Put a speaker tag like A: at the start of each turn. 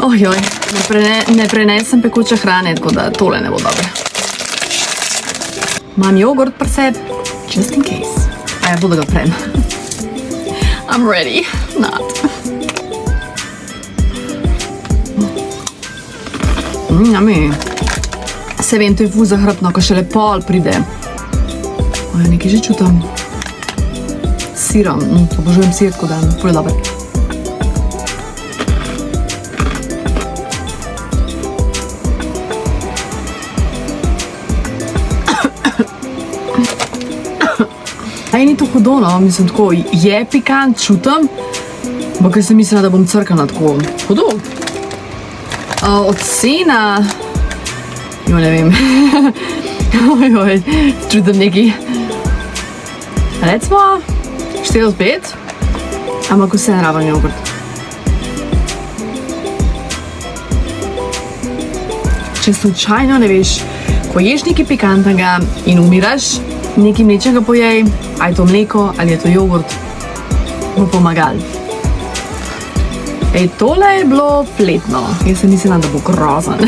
A: Ojoj, ne prenesem pekoče hrane, tako da tole ne bo dobro. Imam jogurt pri sebi, just in case. Aja, bo da ga prem. I'm ready. Not. Yummy. Se vem, to je ful zahrbtno, ko šele pol pride. Ojoj, nekaj že čutam. S sirom, obožujem sir, tako da ful je dober. Aj, ni to hudo, no, mislim tako, je pikant, čutam, bo kaj sem mislila, da bom crkala tako hudo. Ocena, jo ne vem, ojoj, čutam neki, recimo 4 od 5, ampak vse naraven jogurt. Če slučajno ne veš, ko ješ nekaj pikantnega in umiraš, nekaj mlečnega pojej, ali je to mleko, ali je to jogurt, bo pomagal. Ej, tole je bilo fletno. Jaz sem mislila, da bo grozen.